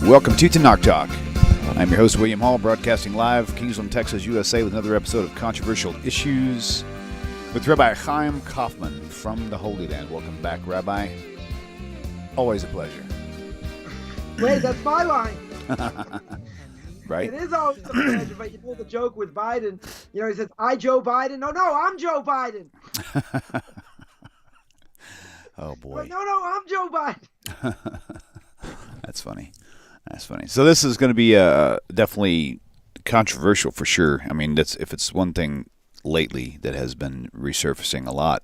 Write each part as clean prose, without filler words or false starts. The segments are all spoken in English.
Welcome to Tanakh Talk. I'm your host, William Hall, broadcasting live, Kingsland, Texas, USA, with another episode of Controversial Issues with Rabbi Chaim Coffman from the Holy Land. Welcome back, Rabbi. Always a pleasure. Wait, that's my line. Right? It is always a pleasure, but you know the joke with Biden. You know, he says, I Joe Biden. No, I'm Joe Biden. Oh, boy. But no, I'm Joe Biden. That's funny. That's funny. So this is going to be definitely controversial for sure. I mean, if it's one thing lately that has been resurfacing a lot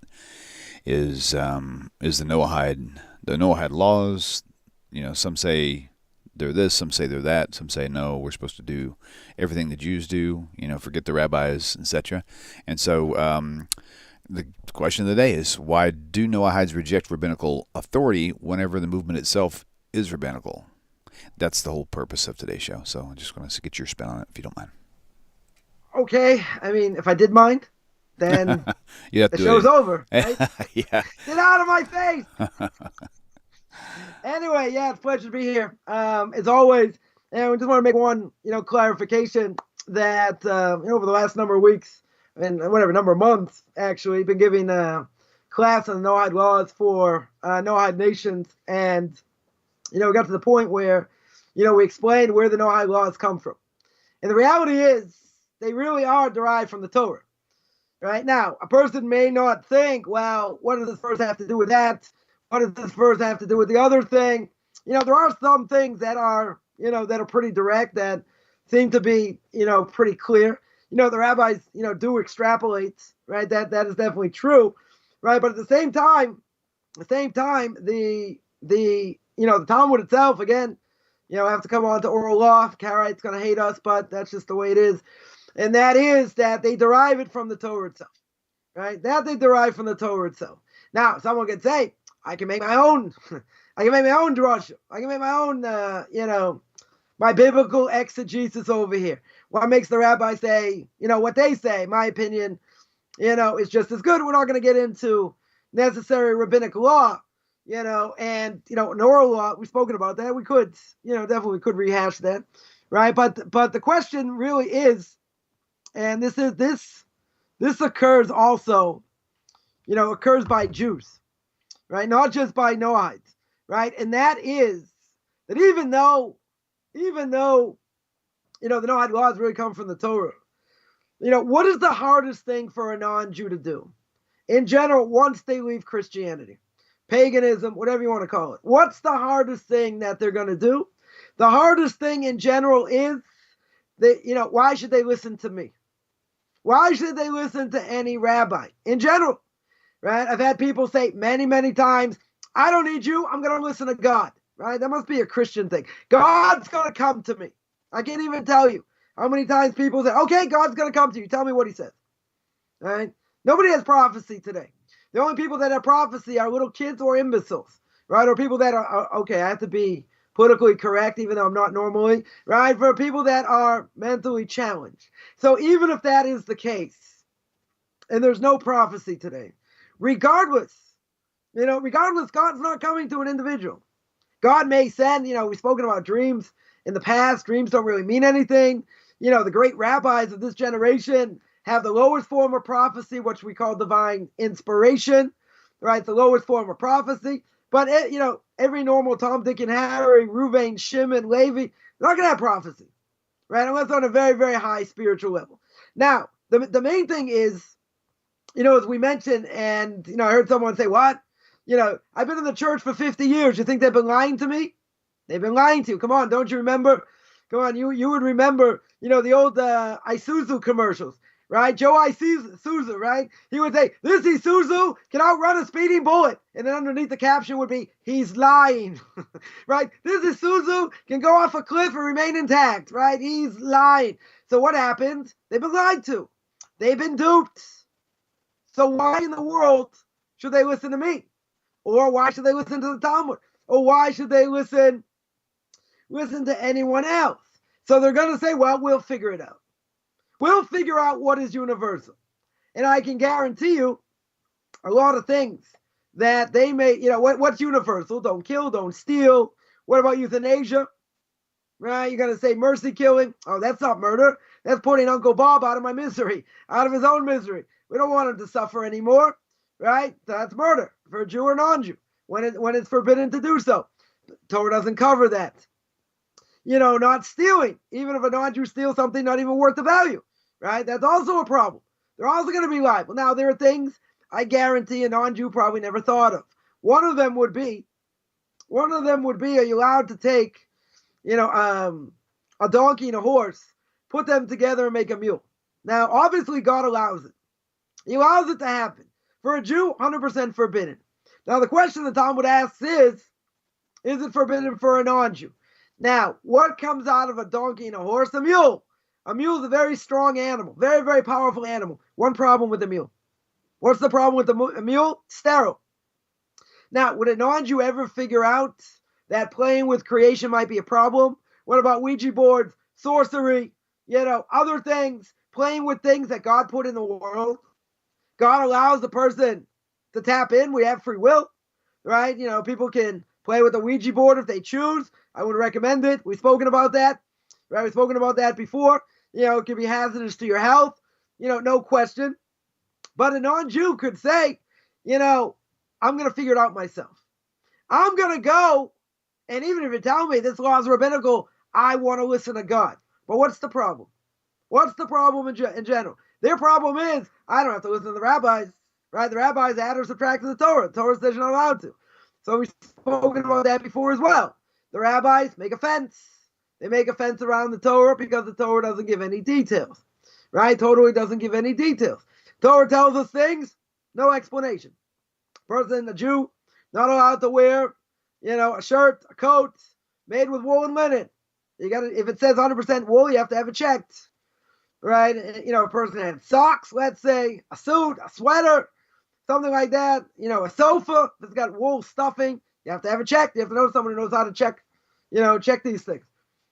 is the Noahide laws. You know, some say they're this, some say they're that, some say no, we're supposed to do everything the Jews do. You know, forget the rabbis, etc. And so the question of the day is, why do Noahides reject rabbinical authority whenever the movement itself is rabbinical? That's the whole purpose of today's show. So I just want to get your spin on it, if you don't mind. Okay. I mean, if I did mind, then the show's over. Right? Yeah. Get out of my face. Anyway, yeah, it's a pleasure to be here. As always, and we just want to make one, clarification that over the last number of weeks and number of months, actually, been giving a class on the Noahide laws for Noahide nations, and we got to the point where, we explained where the Noahide laws come from. And the reality is, they really are derived from the Torah. Right? Now, a person may not think, well, what does this verse have to do with that? What does this verse have to do with the other thing? There are some things that are, that are pretty direct, that seem to be, pretty clear. The rabbis, do extrapolate, right? That is definitely true, right? But at the same time, the Talmud itself, again, have to come on to oral law. Karaite's going to hate us, but that's just the way it is. And that is that they derive it from the Torah itself, right? That they derive from the Torah itself. Now, someone can say, I can make my own drasha. I can make my own, my biblical exegesis over here. What makes the rabbi say, what they say, my opinion, is just as good. We're not going to get into necessary rabbinical law, and, in oral law, we've spoken about that. We could, definitely could rehash that, right? But the question really is, and this occurs also, occurs by Jews, right? Not just by Noahides, right? And that is that even though, the Noahide laws really come from the Torah, what is the hardest thing for a non-Jew to do? In general, once they leave Christianity, paganism, whatever you want to call it, what's the hardest thing that they're going to do? The hardest thing in general is that, why should they listen to me? Why should they listen to any rabbi in general? Right? I've had people say many, many times, I don't need you. I'm going to listen to God. Right? That must be a Christian thing. God's going to come to me. I can't even tell you how many times people say, okay, God's going to come to you. Tell me what he says. Right? Nobody has prophecy today. The only people that have prophecy are little kids or imbeciles. Right? Or people that are okay, I have to be politically correct, even though I'm not normally. Right? For people that are mentally challenged. So even if that is the case, and there's no prophecy today, regardless, God's not coming to an individual. God may send, we've spoken about dreams in the past. Dreams don't really mean anything. The great rabbis of this generation have the lowest form of prophecy, which we call divine inspiration, right? It's the lowest form of prophecy. But, every normal Tom, Dick, and Harry, Reuven, Shimon, Levi, they're not going to have prophecy, right? Unless on a very, very high spiritual level. Now, the main thing is, as we mentioned, and, I heard someone say, what? I've been in the church for 50 years. You think they've been lying to me? They've been lying to you. Come on, don't you remember? Come on, you would remember, the old Isuzu commercials, right? Joe Isuzu, right? He would say, this Isuzu can outrun a speeding bullet. And then underneath the caption would be, he's lying, right? This Isuzu can go off a cliff and remain intact, right? He's lying. So what happens? They've been lied to. They've been duped. So why in the world should they listen to me? Or why should they listen to the Talmud? Or why should they listen to anyone else? So they're going to say, well, we'll figure it out. We'll figure out what is universal. And I can guarantee you a lot of things that they may, what's universal? Don't kill, don't steal. What about euthanasia? right? You're going to say mercy killing. Oh, that's not murder. That's putting Uncle Bob out of my misery, out of his own misery. We don't want him to suffer anymore, right? So that's murder for a Jew or non-Jew when it's forbidden to do so. Torah doesn't cover that. Not stealing. Even if a non-Jew steals something not even worth the value, right? That's also a problem. They're also going to be liable. Now, there are things I guarantee a non-Jew probably never thought of. One of them would be, are you allowed to take, a donkey and a horse, put them together and make a mule? Now, obviously, God allows it. He allows it to happen. For a Jew, 100% forbidden. Now, the question the Talmud asks is it forbidden for a non-Jew? Now, what comes out of a donkey and a horse? A mule. A mule is a very strong animal, very, very powerful animal. One problem with the mule. What's the problem with the mule? Sterile. Now, would a non-Jew ever figure out that playing with creation might be a problem? What about Ouija boards, sorcery, other things, playing with things that God put in the world? God allows the person to tap in. We have free will, right? People can play with a Ouija board if they choose. I would recommend it. We've spoken about that, right? We've spoken about that before. It can be hazardous to your health, no question. But a non-Jew could say, I'm going to figure it out myself. I'm going to go, and even if you tell me this law is rabbinical, I want to listen to God. But what's the problem? What's the problem in general? Their problem is, I don't have to listen to the rabbis, right? The rabbis add or subtract to the Torah. The Torah says you're not allowed to. So we've spoken about that before as well. The rabbis make a fence. They make a fence around the Torah because the Torah doesn't give any details, right? Totally doesn't give any details. Torah tells us things, no explanation. Person, a Jew, not allowed to wear, a shirt, a coat made with wool and linen. If it says 100% wool, you have to have it checked, right? A person had socks, let's say, a suit, a sweater, something like that. A sofa that's got wool stuffing, you have to have it checked. You have to know someone who knows how to check these things,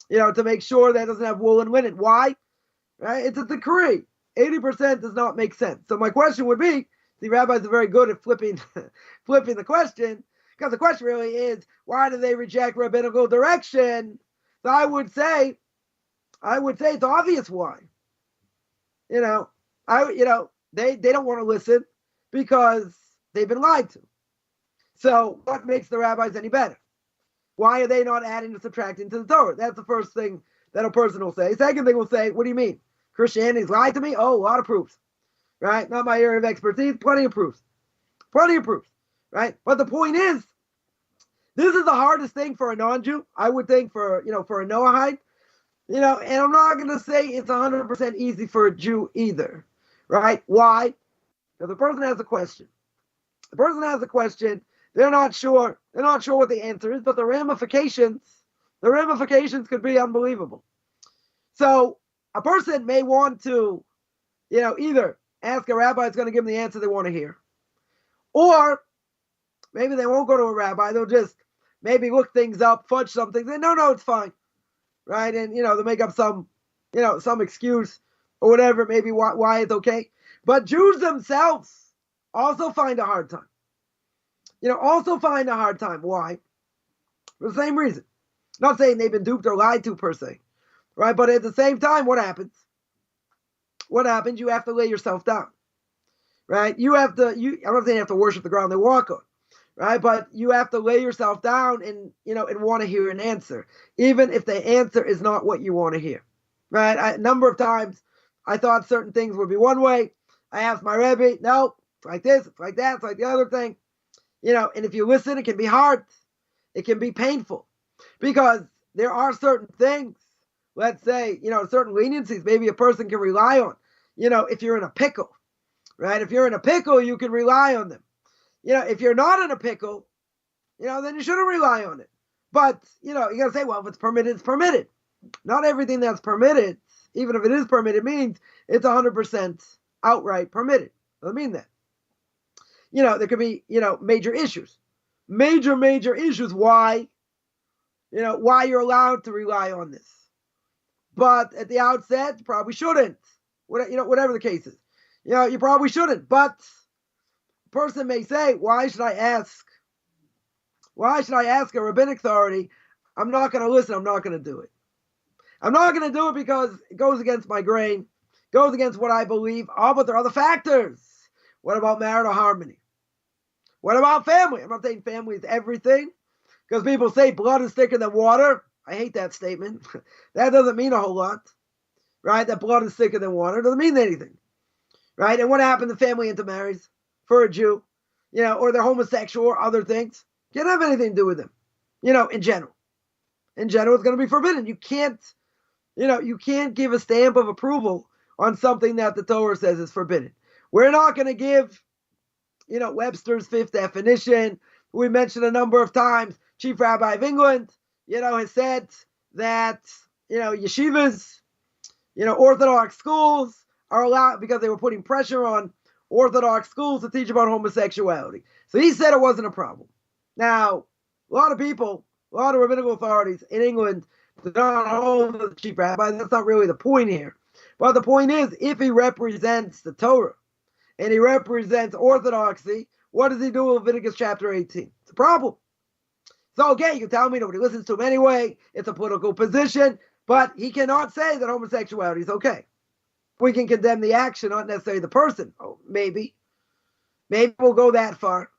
to make sure that it doesn't have wool and linen. Why? Right? It's a decree. 80% does not make sense. So my question would be, the rabbis are very good at flipping the question, because the question really is, why do they reject rabbinical direction? So I would say it's obvious why. They don't want to listen because they've been lied to. So what makes the rabbis any better? Why are they not adding or subtracting to the Torah? That's the first thing that a person will say. Second thing will say, what do you mean? Christianity's lied to me? Oh, a lot of proofs. Right? Not my area of expertise. Plenty of proofs. Right? But the point is, this is the hardest thing for a non-Jew. I would think for a Noahide. And I'm not going to say it's 100% easy for a Jew either. Right? Why? Because the person has a question. They're not sure what the answer is, but the ramifications could be unbelievable. So a person may want to, either ask a rabbi who's going to give them the answer they want to hear, or maybe they won't go to a rabbi. They'll just maybe look things up, fudge something. Say, no, it's fine, right? And they'll make up some excuse or whatever, maybe why it's okay. But Jews themselves also find a hard time. Why? For the same reason. Not saying they've been duped or lied to per se, right? But at the same time, what happens? You have to lay yourself down, right? I'm not saying you have to worship the ground they walk on, right? But you have to lay yourself down and want to hear an answer, even if the answer is not what you want to hear, right? A number of times I thought certain things would be one way. I asked my Rabbi, no, it's like this, it's like that, it's like the other thing. And if you listen, it can be hard. It can be painful because there are certain things, let's say, certain leniencies maybe a person can rely on. If you're in a pickle, right? If you're in a pickle, you can rely on them. If you're not in a pickle, then you shouldn't rely on it. But, you got to say, well, if it's permitted, it's permitted. Not everything that's permitted, even if it is permitted, means it's 100% outright permitted. Doesn't mean that. There could be, major issues. Major issues why you're allowed to rely on this. But at the outset, you probably shouldn't. Whatever the case is. You probably shouldn't. But a person may say, why should I ask a rabbinic authority? I'm not going to listen. I'm not going to do it. I'm not going to do it because it goes against my grain, goes against what I believe. Oh, but there are other factors. What about marital harmony? What about family? I'm not saying family is everything, because people say blood is thicker than water. I hate that statement. That doesn't mean a whole lot, right? That blood is thicker than water doesn't mean anything, right? And what happened if family intermarries for a Jew, or they're homosexual or other things? You don't have anything to do with them, in general. In general, it's going to be forbidden. You can't give a stamp of approval on something that the Torah says is forbidden. We're not going to give, Webster's fifth definition. We mentioned a number of times. Chief Rabbi of England, has said that, yeshivas, Orthodox schools are allowed, because they were putting pressure on Orthodox schools to teach about homosexuality. So he said it wasn't a problem. Now, a lot of people, a lot of rabbinical authorities in England do not hold the chief rabbi. That's not really the point here. But the point is, if he represents the Torah and he represents orthodoxy, what does he do in Leviticus chapter 18? It's a problem. So, okay, you can tell me nobody listens to him anyway. It's a political position. But he cannot say that homosexuality is okay. We can condemn the action, not necessarily the person. Oh, maybe. Maybe we'll go that far.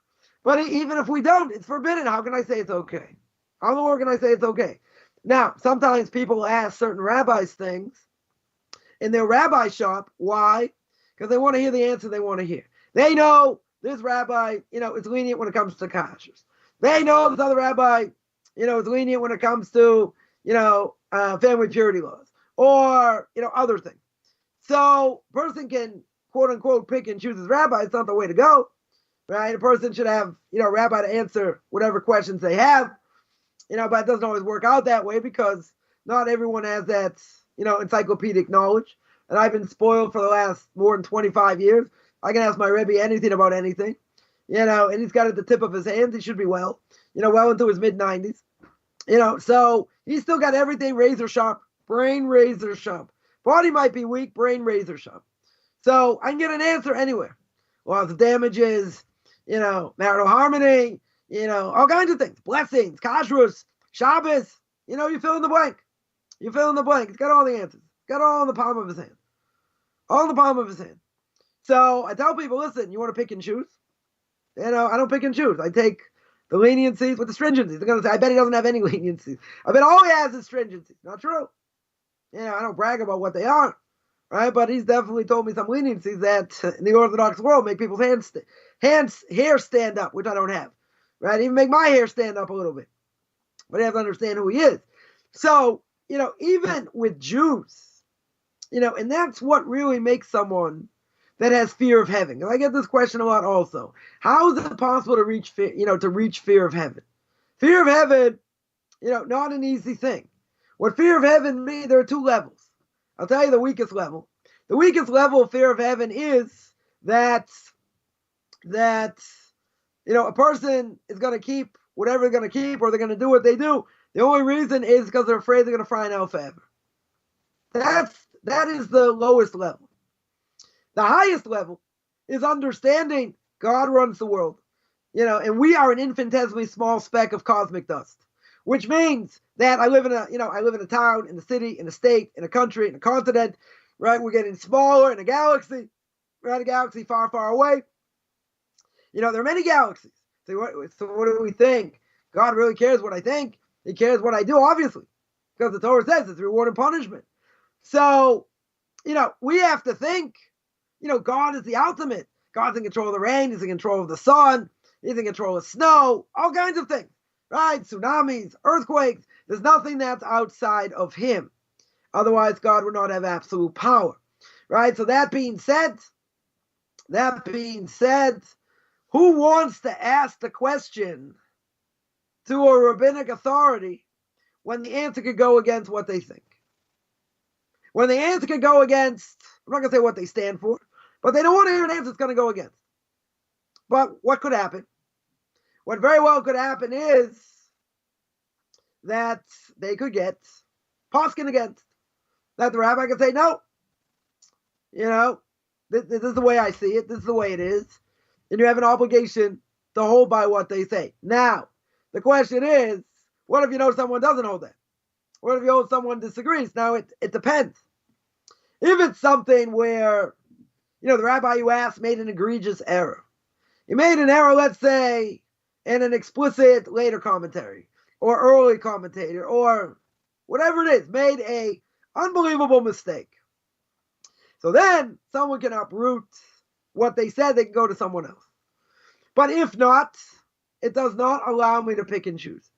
But even if we don't, it's forbidden. How can I say it's okay? How in the world can I say it's okay? Now, sometimes people ask certain rabbis things in their rabbi shop. Why? Because they want to hear the answer they want to hear. They know this rabbi, is lenient when it comes to kashrus. They know this other rabbi, is lenient when it comes to, family purity laws or, other things. So a person can, quote unquote, pick and choose his rabbi. It's not the way to go, right? A person should have, a rabbi to answer whatever questions they have, but it doesn't always work out that way because not everyone has that, encyclopedic knowledge. And I've been spoiled for the last more than 25 years. I can ask my Rabbi anything about anything, and he's got it at the tip of his hands. He should be well into his mid-90s, so he's still got everything razor sharp, brain razor sharp. Body might be weak, brain razor sharp. So I can get an answer anywhere. Loss of damages, marital harmony, all kinds of things. Blessings, kashrus, Shabbos, you fill in the blank. You fill in the blank. It's got all the answers. It's got all in the palm of his hand. All in the palm of his hand. So I tell people, listen, you want to pick and choose? I don't pick and choose. I take the leniencies with the stringencies. They're going to say, I bet he doesn't have any leniencies. I bet all he has is stringencies. Not true. I don't brag about what they are, right? But he's definitely told me some leniencies that in the Orthodox world make people's hair stand up, which I don't have, right? Even make my hair stand up a little bit. But I have to understand who he is. So, even with Jews, and that's what really makes someone that has fear of heaven. And I get this question a lot also. How is it possible to reach fear of heaven? Fear of heaven, not an easy thing. What fear of heaven means, there are two levels. I'll tell you the weakest level. The weakest level of fear of heaven is that a person is going to keep whatever they're going to keep, or they're going to do what they do. The only reason is because they're afraid they're going to fry in hell forever. That is the lowest level. The highest level is understanding God runs the world, and we are an infinitesimally small speck of cosmic dust. Which means that I live in a town, in a city, in a state, in a country, in a continent, right? We're getting smaller in a galaxy. We're at a galaxy far, far away. There are many galaxies. So what do we think? God really cares what I think. He cares what I do, obviously, because the Torah says it's reward and punishment. So, we have to think, God is the ultimate. God's in control of the rain. He's in control of the sun. He's in control of snow, all kinds of things. Right? Tsunamis, earthquakes. There's nothing that's outside of him. Otherwise, God would not have absolute power. Right? So that being said, who wants to ask the question to a rabbinic authority when the answer could go against what they think? When the answer could go against, I'm not going to say what they stand for, but they don't want to hear an answer that's going to go against. But what could happen? What very well could happen is that they could get poskin against. That the rabbi could say, no, this is the way I see it. This is the way it is. And you have an obligation to hold by what they say. Now, the question is, what if someone doesn't hold that? What if you hold someone disagrees? Now, it depends. If it's something where, the rabbi you asked made an egregious error. He made an error, let's say, in an explicit later commentary, or early commentator, or whatever it is, made a unbelievable mistake. So then, someone can uproot what they said, they can go to someone else. But if not, it does not allow me to pick and choose.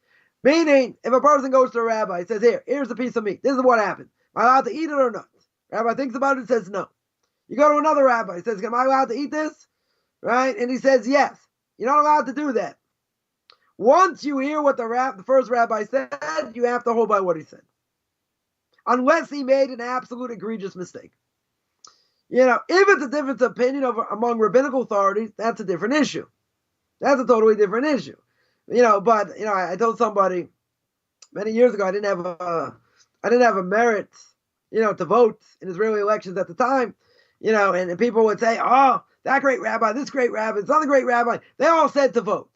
Meaning, if a person goes to a rabbi, says, here's a piece of meat, this is what happened. Am I allowed to eat it or not? Rabbi thinks about it, says no. You go to another rabbi, says, am I allowed to eat this? Right? And he says, yes. You're not allowed to do that. Once you hear what the first rabbi said, you have to hold by what he said. Unless he made an absolute egregious mistake. If it's a difference of opinion among rabbinical authorities, that's a different issue. That's a totally different issue. But I told somebody many years ago I didn't have a merit, to vote in Israeli elections at the time, and people would say, oh, that great rabbi, this great rabbi, this other great rabbi, they all said to vote.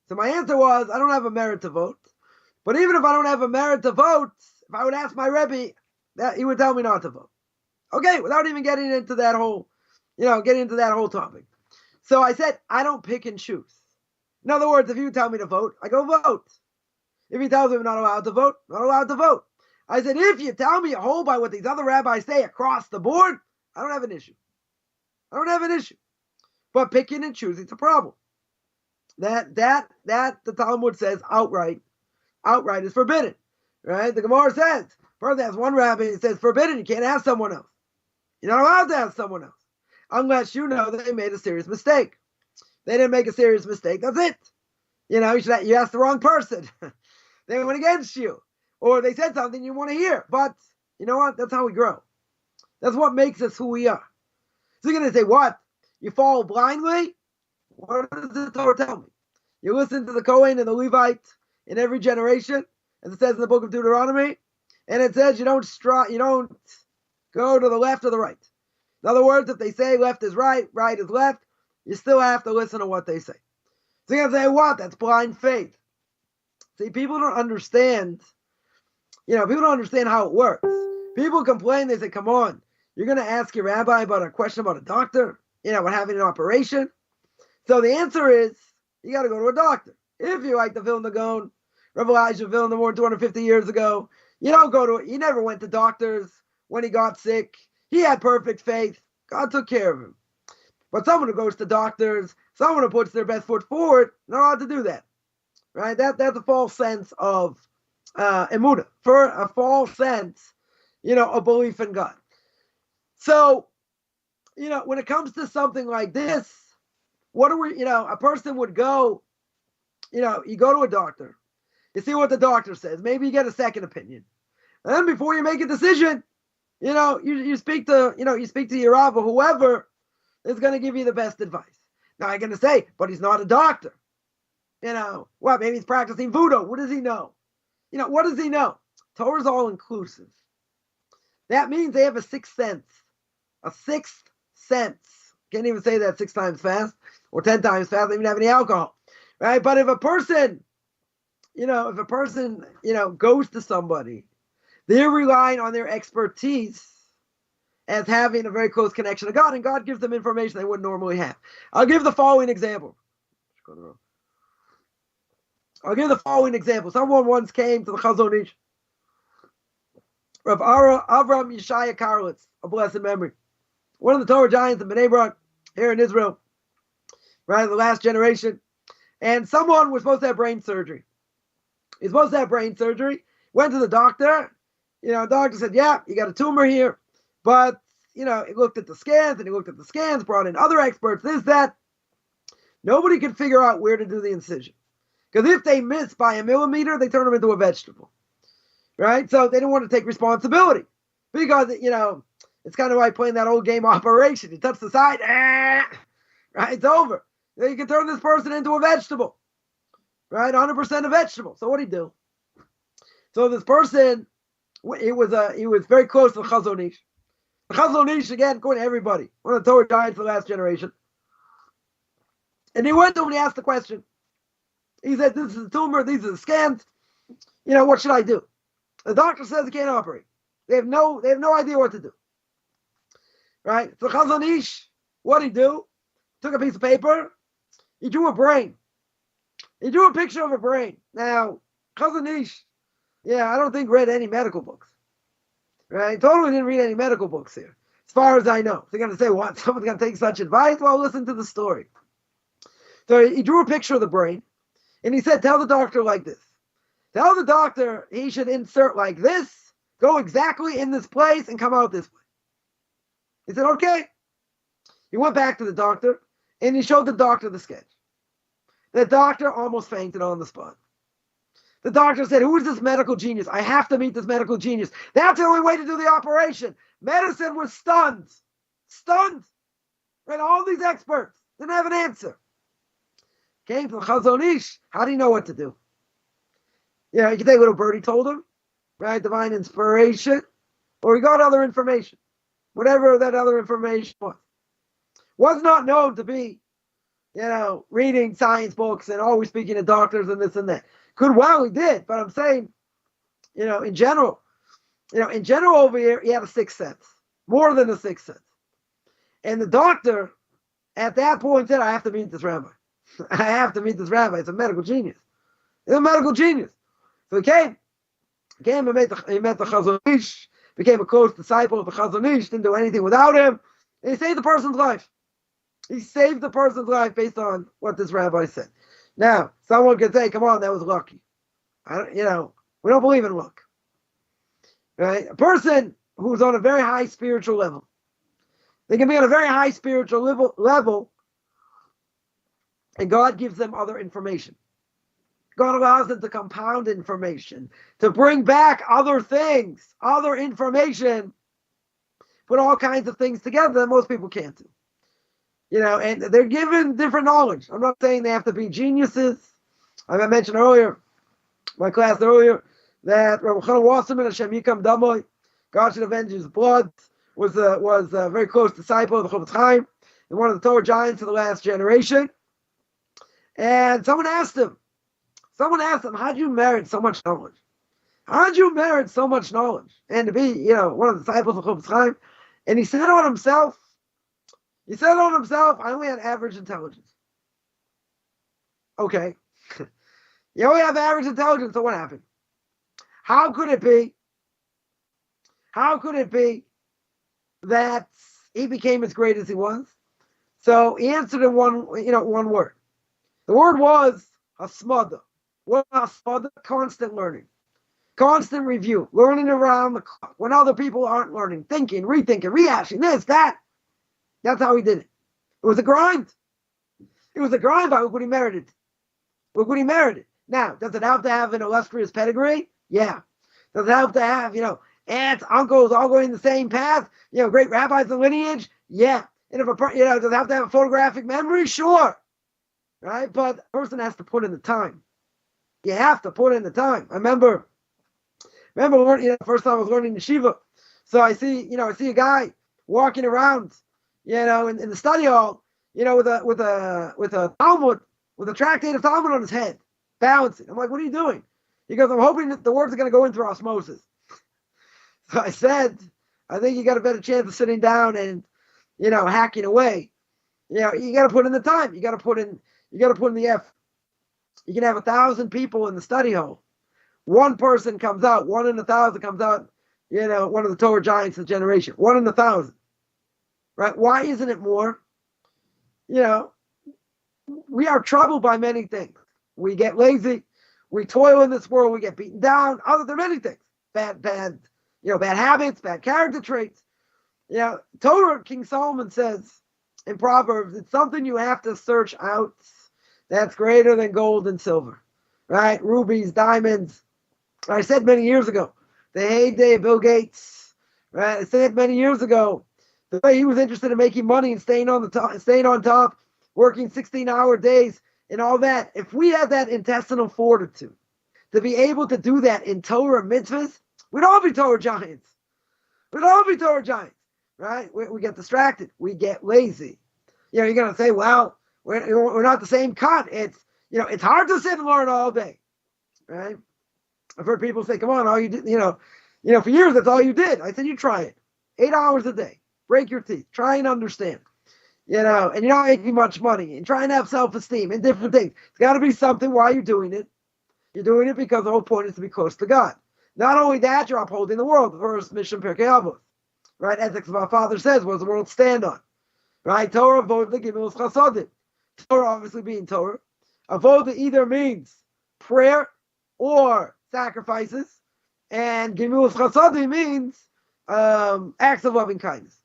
So my answer was, I don't have a merit to vote. But even if I don't have a merit to vote, if I would ask my Rabbi, he would tell me not to vote. Okay, without even getting into that whole topic. So I said, I don't pick and choose. In other words, if you tell me to vote, I go vote. If he tells me I'm not allowed to vote, not allowed to vote. I said, if you tell me to hold by what these other rabbis say across the board, I don't have an issue. But picking and choosing is a problem. That the Talmud says outright is forbidden. Right? The Gemara says, first has one rabbi, it says forbidden, you can't ask someone else. You're not allowed to ask someone else. Unless you know they made a serious mistake. They didn't make a serious mistake, that's it. You asked the wrong person. They went against you. Or they said something you want to hear. But you know what? That's how we grow. That's what makes us who we are. So you're going to say, what? You follow blindly? What does the Torah tell me? You listen to the Kohen and the Levite in every generation, as it says in the book of Deuteronomy, and it says you don't go to the left or the right. In other words, if they say left is right, right is left, you still have to listen to what they say. So you're going to say, what? That's blind faith. See, people don't understand, people don't understand how it works. People complain, they say, come on, you're going to ask your rabbi about a question about a doctor, what having an operation? So the answer is, you got to go to a doctor. If you like the Vilna Gaon, Rabbi Elijah Vilna more than 250 years ago, he never went to doctors when he got sick. He had perfect faith. God took care of him. But someone who goes to doctors, someone who puts their best foot forward, not allowed to do that. Right? That's a false sense of emunah, for a false sense, of belief in God. So, when it comes to something like this, a person would go, you go to a doctor, you see what the doctor says, maybe you get a second opinion. And then before you make a decision, you speak to your Rav or whoever is going to give you the best advice. Now you're going to say, but he's not a doctor. Maybe he's practicing voodoo. What does he know? What does he know? Torah's all inclusive. That means they have a sixth sense. A sixth sense. Can't even say that 6 times fast or 10 times fast. They don't even have any alcohol. Right? But if a person, goes to somebody, they're relying on their expertise as having a very close connection to God, and God gives them information they wouldn't normally have. I'll give the following example. Someone once came to the Chazon Ish, Rav Avram Yeshaya Karlitz, a blessed memory, one of the Torah giants in Bnei Brak, here in Israel, right, the last generation. And someone was supposed to have brain surgery. He's supposed to have brain surgery. Went to the doctor. Doctor said, yeah, you got a tumor here. But, he looked at the scans, brought in other experts, this, that. Nobody could figure out where to do the incision. Because if they miss by a millimeter, they turn them into a vegetable. Right? So they didn't want to take responsibility. Because, it's kind of like playing that old game Operation. You touch the side, right? It's over. You can turn this person into a vegetable. Right? 100% a vegetable. So what did he do? So this person, he was very close to the Chazon Ish. The Chazon Ish, again, according to everybody, one of the Torah giants of the last generation. And he went to him and he asked the question. He said, this is a tumor, these are the scans. What should I do? The doctor says he can't operate. They have no idea what to do. Right? So Chazon Ish, what did he do? Took a piece of paper. He drew a brain. He drew a picture of a brain. Now, Chazon Ish, I don't think read any medical books. Right? Totally didn't read any medical books here, as far as I know. They're going to say, what? Someone's going to take such advice? Well, listen to the story. So he drew a picture of the brain, and he said, tell the doctor like this. Tell the doctor he should insert like this, go exactly in this place, and come out this way. He said, okay. He went back to the doctor, and he showed the doctor the sketch. The doctor almost fainted on the spot. The doctor said, who is this medical genius? I have to meet this medical genius. That's the only way to do the operation. Medicine was stunned. Stunned. Right? All these experts didn't have an answer. Came from Chazon Ish. How do you know what to do? You can take what a birdie told him, right? Divine inspiration. Or he got other information. Whatever that other information was. Was not known to be, reading science books and always speaking to doctors and this and that. Could well he did, but I'm saying, in general over here, he had a sixth sense. More than a sixth sense. And the doctor, at that point, said, I have to meet this rabbi. I have to meet this rabbi. It's a medical genius. He's a medical genius. So he came and met the Chazon Ish, became a close disciple of the Chazon Ish, didn't do anything without him, and he saved the person's life. He saved the person's life based on what this rabbi said. Now, someone could say, come on, that was lucky. We don't believe in luck. Right? A person who's on a very high spiritual level, they can be on a very high spiritual level, and God gives them other information. God allows them to compound information, to bring back other things, other information, put all kinds of things together that most people can't do. And they're given different knowledge. I'm not saying they have to be geniuses. I mentioned earlier, my class earlier, that Rabbi Chaim Wasserman, Hashem Yikam Damoy, God should avenge his blood, was a very close disciple of the Chaim and one of the Torah giants of the last generation. And someone asked him, how'd you merit so much knowledge? How'd you merit so much knowledge? And to be, one of the disciples of Chaim. And he said on himself, I only had average intelligence. Okay. You only have average intelligence, so what happened? How could it be that he became as great as he was? So he answered in one word. The word was hasmada. What hasmada? Constant learning. Constant review. Learning around the clock. When other people aren't learning. Thinking, rethinking, rehashing, this, that. That's how he did it. It was a grind. But look what he merited. Now, does it help to have an illustrious pedigree? Yeah. Does it help to have, aunts, uncles all going the same path? Great rabbis and lineage? Yeah. And if does it have to have a photographic memory? Sure. Right? But a person has to put in the time. You have to put in the time. I remember learning, first time I was learning yeshiva. So I see a guy walking around, in the study hall, with a Talmud, with a tractate of Talmud on his head, balancing. I'm like, what are you doing? He goes, I'm hoping that the words are going to go in through osmosis. So I said, I think you got a better chance of sitting down and, hacking away. You got to put in the time. You got to put in the effort. You can have 1,000 people in the study hall. One person comes out, 1 in 1,000 comes out, one of the Torah giants of the generation. 1 in 1,000. Right? Why isn't it more? We are troubled by many things. We get lazy. We toil in this world. We get beaten down. There are many things. Bad habits, bad character traits. Torah, King Solomon says in Proverbs, it's something you have to search out that's greater than gold and silver. Right? Rubies, diamonds. I said many years ago, the heyday of Bill Gates. Right? I said many years ago, the way he was interested in making money and staying on top, working 16-hour days and all that. If we had that intestinal fortitude to be able to do that in Torah mitzvahs, we'd all be Torah giants. Right? We get distracted. We get lazy. You're going to say, well, we're not the same cut. It's hard to sit and learn all day. Right? I've heard people say, come on, all you did, for years, that's all you did. I said, you try it. 8 hours a day. Break your teeth. Try and understand. And you're not making much money. And try and have self-esteem and different things. It's got to be something while you're doing it. You're doing it because the whole point is to be close to God. Not only that, you're upholding the world. The first mission, Pirkei Avos. Right? Ethics of our Father says, what does the world stand on? Right? Torah, Avodah, Gimel, Chasadim. Torah obviously being Torah. Avodah either means prayer or sacrifices. And Gimel Chasadim means acts of loving kindness.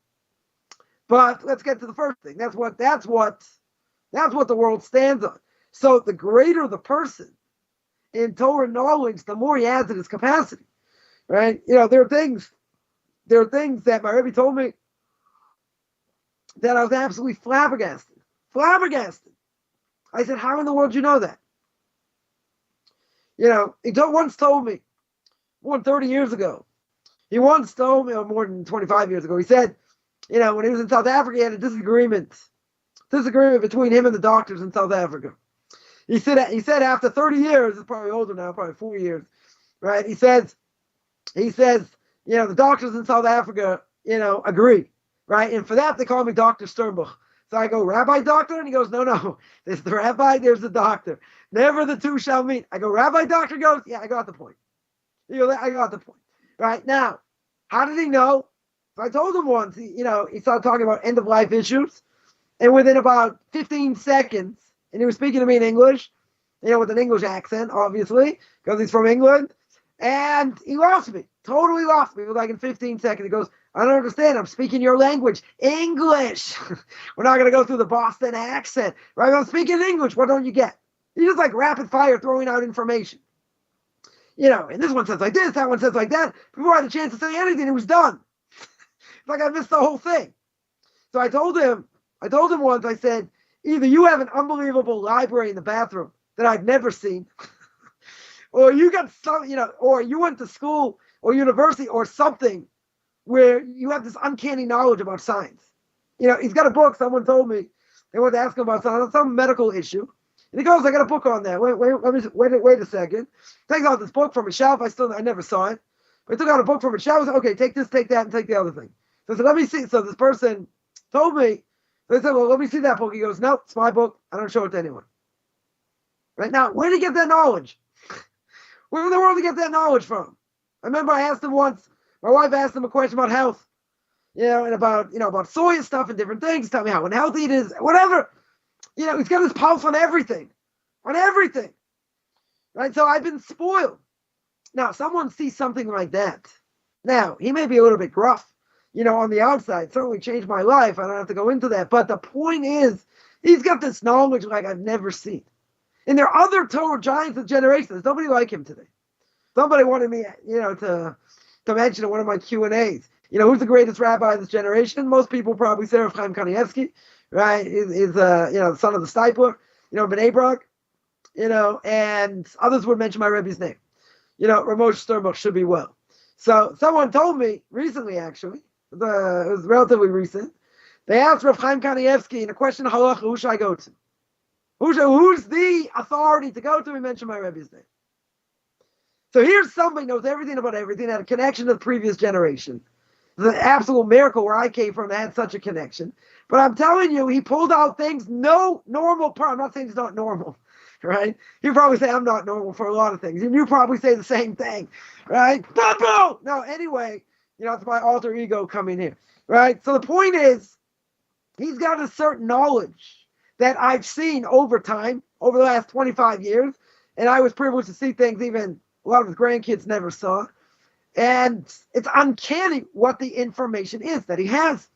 But let's get to the first thing. That's what the world stands on. So the greater the person in Torah knowledge, the more he adds in his capacity. Right? There are things that my Rabbi told me that I was absolutely flabbergasted. Flabbergasted. I said, how in the world do you know that? He once told me, more than 30 years ago, he once told me, or more than 25 years ago, he said, when he was in South Africa, he had a disagreement between him and the doctors in South Africa. He said after 30 years, it's probably older now, probably 4 years, right? He says, the doctors in South Africa, agree, right? And for that, they call me Dr. Sternbuch. So I go, Rabbi, doctor? And he goes, no, there's the rabbi, there's the doctor. Never the two shall meet. I go, Rabbi, doctor? He goes, yeah, I got the point. I got the point. Right now, how did he know? So I told him once, he started talking about end-of-life issues, and within about 15 seconds, and he was speaking to me in English, with an English accent, obviously, because he's from England, and he lost me, totally lost me, like in 15 seconds. He goes, I don't understand, I'm speaking your language, English. We're not going to go through the Boston accent, right? I'm speaking English, what don't you get? He's just like rapid fire throwing out information. And this one says like this, that one says like that. Before I had a chance to say anything, it was done. It's like I missed the whole thing. So I told him once, I said, either you have an unbelievable library in the bathroom that I've never seen, or you got some, or you went to school or university or something where you have this uncanny knowledge about science. He's got a book, someone told me, they wanted to ask him about some medical issue. And he goes, I got a book on that. Wait a second. Takes out this book from a shelf. I never saw it. But he took out a book from a shelf. I said, okay, take this, take that, and take the other thing. So I said, let me see. So this person told me, so I said, well, let me see that book. He goes, no, it's my book. I don't show it to anyone. Right now, where did he get that knowledge? Where in the world did he get that knowledge from? I remember I asked him once, my wife asked him a question about health, and about soy and stuff and different things. Tell me how unhealthy it is, whatever. He's got his pulse on everything. Right? So I've been spoiled. Now, someone sees something like that. Now, he may be a little bit gruff, on the outside. Certainly changed my life. I don't have to go into that. But the point is, he's got this knowledge like I've never seen. And there are other Torah giants of generations. Nobody like him today. Somebody wanted me, to mention in one of my Q&As. Who's the greatest rabbi of this generation? Most people probably say Rav Chaim Kanievsky. Right, is the son of the Stipler, B'nai Brak, and others would mention my Rebbe's name. Moshe Sternbuch should be well. So someone told me recently, actually, it was relatively recent. They asked Rav Chaim Kanievsky in a question of halacha, who should I go to? Who's the authority to go to? He mentioned my Rebbe's name. So here's somebody who knows everything about everything, had a connection to the previous generation. The absolute miracle where I came from that had such a connection. But I'm telling you, he pulled out things no normal person. I'm not saying he's not normal, right? You probably say I'm not normal for a lot of things. And you probably say the same thing, right? No, anyway, it's my alter ego coming here, right? So the point is, he's got a certain knowledge that I've seen over time, over the last 25 years. And I was privileged to see things even a lot of his grandkids never saw. And it's uncanny what the information is that he has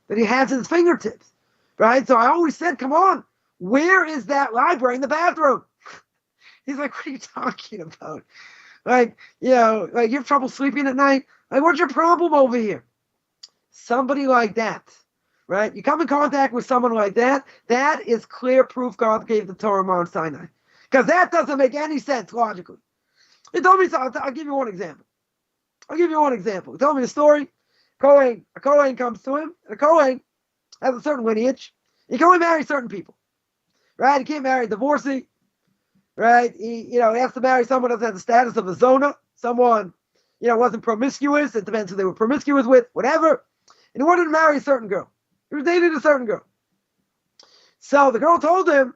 at his fingertips, right? So I always said, come on, where is that library in the bathroom? He's like, what are you talking about? Like, you have trouble sleeping at night? Like, what's your problem over here? Somebody like that, right? You come in contact with someone like that, that is clear proof God gave the Torah Mount Sinai. Because that doesn't make any sense logically. He told me, I'll give you one example. He told me a story. A Kohen comes to him, and a Kohen has a certain lineage. He can only marry certain people, right? He can't marry a divorcee. right? He has to marry someone that has the status of a zona, someone, wasn't promiscuous. It depends who they were promiscuous with, whatever. And he wanted to marry a certain girl. He was dating a certain girl. So the girl told him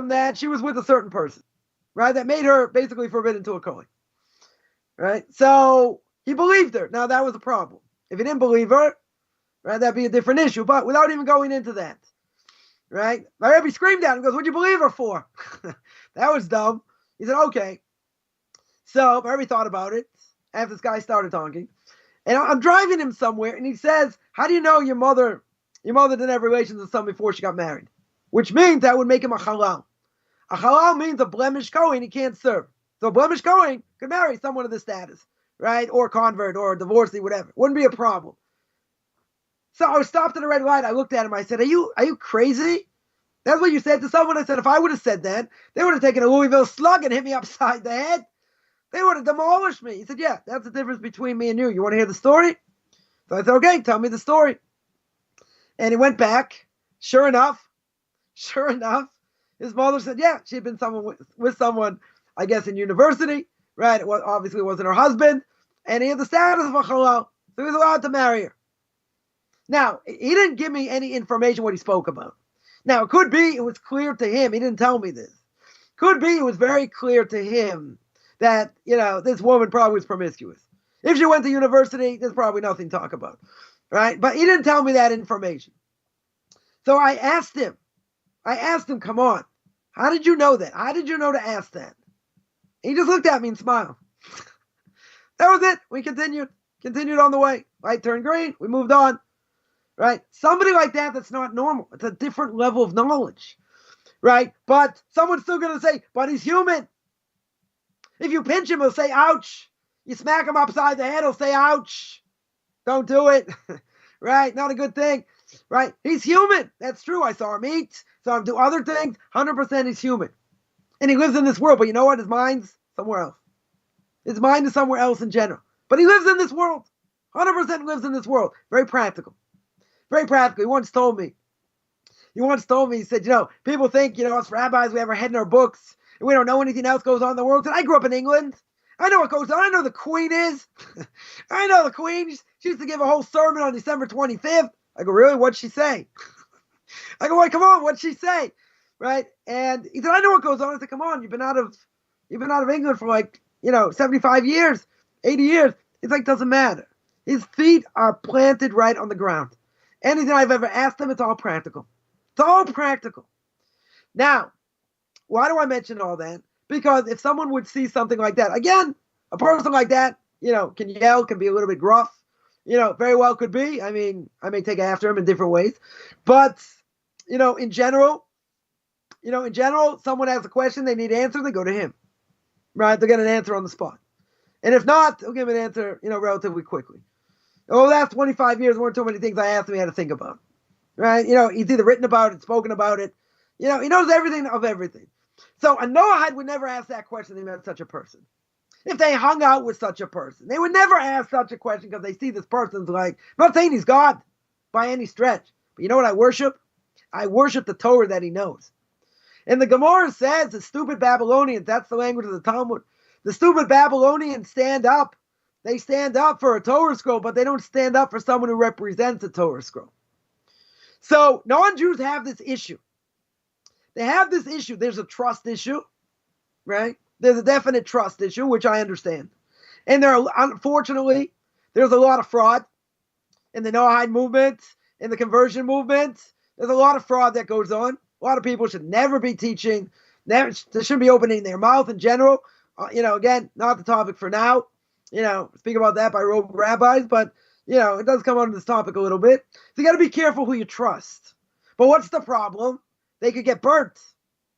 that she was with a certain person, right? That made her basically forbidden to a Kohen, right? So he believed her. Now that was a problem. If he didn't believe her, right, that'd be a different issue. But without even going into that, right? My Rabbi screamed at him, goes, "What'd you believe her for?" That was dumb. He said, "Okay." So my Rabbi thought about it after this guy started talking. And I'm driving him somewhere, and he says, "How do you know your mother didn't have relations with someone before she got married?" Which means that would make him a halal. A halal means a blemished Kohen he can't serve. So a blemished Kohen could marry someone of this status, right? Or convert, or divorcee, whatever. Wouldn't be a problem. So I was stopped at a red light. I looked at him. I said, are you crazy? That's what you said to someone? I said, if I would have said that, they would have taken a Louisville slug and hit me upside the head. They would have demolished me. He said, yeah, that's the difference between me and you. You want to hear the story? So I said, okay, tell me the story. And he went back. Sure enough, his mother said, yeah, she had been with someone, I guess, in university, right? It obviously wasn't her husband. And he had the status of a halal, so he was allowed to marry her. Now, he didn't give me any information what he spoke about. Now, it could be it was clear to him. He didn't tell me this. Could be it was very clear to him that, this woman probably was promiscuous. If she went to university, there's probably nothing to talk about, right? But he didn't tell me that information. So I asked him, come on, how did you know that? How did you know to ask that? He just looked at me and smiled. That was it. We continued on the way. Light turned green. We moved on. Right? Somebody like that's not normal. It's a different level of knowledge. Right? But someone's still going to say, but he's human. If you pinch him, he'll say, ouch. You smack him upside the head, he'll say, ouch. Don't do it. Right? Not a good thing. Right? He's human. That's true. I saw him eat. Saw him do other things. 100% he's human. And he lives in this world. But you know what? His mind's somewhere else. His mind is somewhere else in general. But he lives in this world. 100% lives in this world. Very practical. Very practical. He once told me, he said, people think, us rabbis, we have our head in our books, and we don't know anything else goes on in the world. I grew up in England. I know what goes on. I know the Queen is. I know the Queen. She used to give a whole sermon on December 25th. I go, really? What'd she say? I go, wait, come on, what'd she say? Right? And he said, I know what goes on. I said, come on, you've been out of England for 75 years, 80 years. It's doesn't matter. His feet are planted right on the ground. Anything I've ever asked him, it's all practical. It's all practical. Now, why do I mention all that? Because if someone would see something like that, again, a person like that, can yell, can be a little bit gruff, very well could be. I mean, I may take after him in different ways. But, in general, someone has a question, they need an answer, they go to him. Right? They'll get an answer on the spot. And if not, they'll give an answer, relatively quickly. Over the last 25 years, weren't too many things I asked him he had to think about. Right? He's either written about it, spoken about it. He knows everything of everything. So a Noahide would never ask that question if they met such a person. If they hung out with such a person, they would never ask such a question because they see this person's I'm not saying he's God by any stretch. But you know what I worship? I worship the Torah that he knows. And the Gemara says the stupid Babylonians, that's the language of the Talmud, the stupid Babylonians stand up. They stand up for a Torah scroll, but they don't stand up for someone who represents a Torah scroll. So non-Jews have this issue. They have this issue. There's a trust issue, right? There's a definite trust issue, which I understand. And unfortunately, there's a lot of fraud in the Noahide movement, in the conversion movement. There's a lot of fraud that goes on. A lot of people should never be teaching. They shouldn't be opening their mouth in general. Again, not the topic for now. Speak about that by rogue rabbis, but, it does come under this topic a little bit. So you got to be careful who you trust. But what's the problem? They could get burnt.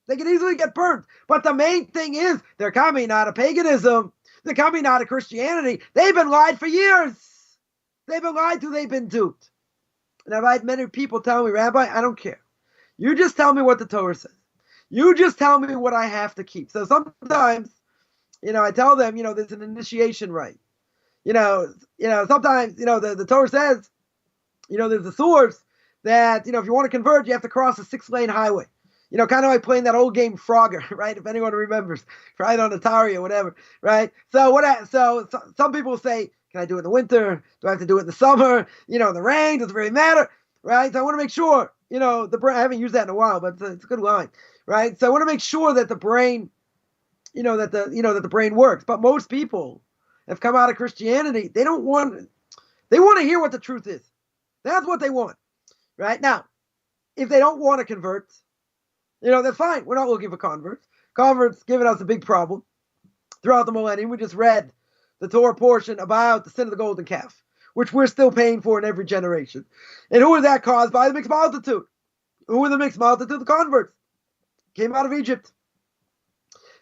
They could easily get burnt. But the main thing is they're coming out of paganism. They're coming out of Christianity. They've been lied for years. They've been lied to. They've been duped. And I've had many people tell me, Rabbi, I don't care. You just tell me what the Torah says. You just tell me what I have to keep. So sometimes, I tell them, there's an initiation rite. Sometimes, the Torah says, there's a source that, if you want to convert, you have to cross a 6-lane highway. kind of like playing that old game Frogger, right? If anyone remembers, right, on Atari or whatever, right? So some people say, can I do it in the winter? Do I have to do it in the summer? In the rain? Does it really matter? Right? So I want to make sure, I haven't used that in a while, but it's a good line, right? So I want to make sure that the brain, that the brain works. But most people have come out of Christianity. They want to hear what the truth is. That's what they want, right? Now, if they don't want to convert, that's fine. We're not looking for converts. Converts giving us a big problem throughout the millennium. We just read the Torah portion about the sin of the golden calf, which we're still paying for in every generation. And who was that caused by? The mixed multitude. Who were the mixed multitude? The converts. Came out of Egypt.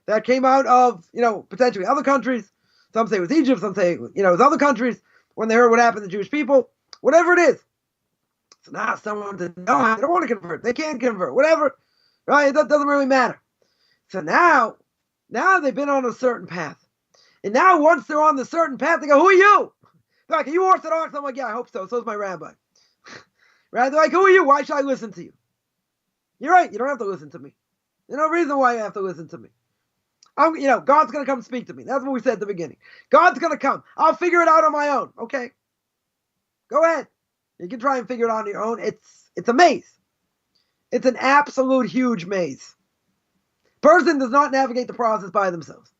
That came out of, potentially other countries. Some say it was Egypt. Some say, it was other countries when they heard what happened to the Jewish people. Whatever it is. So now someone said, no, they don't want to convert. They can't convert. Whatever. Right? That doesn't really matter. So now they've been on a certain path. And now once they're on the certain path, they go, who are you? They're like, are you Orthodox? I'm like, yeah, I hope so. So is my rabbi. Right? They're like, who are you? Why should I listen to you? You're right. You don't have to listen to me. There's no reason why you have to listen to me. God's going to come speak to me. That's what we said at the beginning. God's going to come. I'll figure it out on my own. Okay. Go ahead. You can try and figure it out on your own. It's a maze. It's an absolute huge maze. Person does not navigate the process by themselves.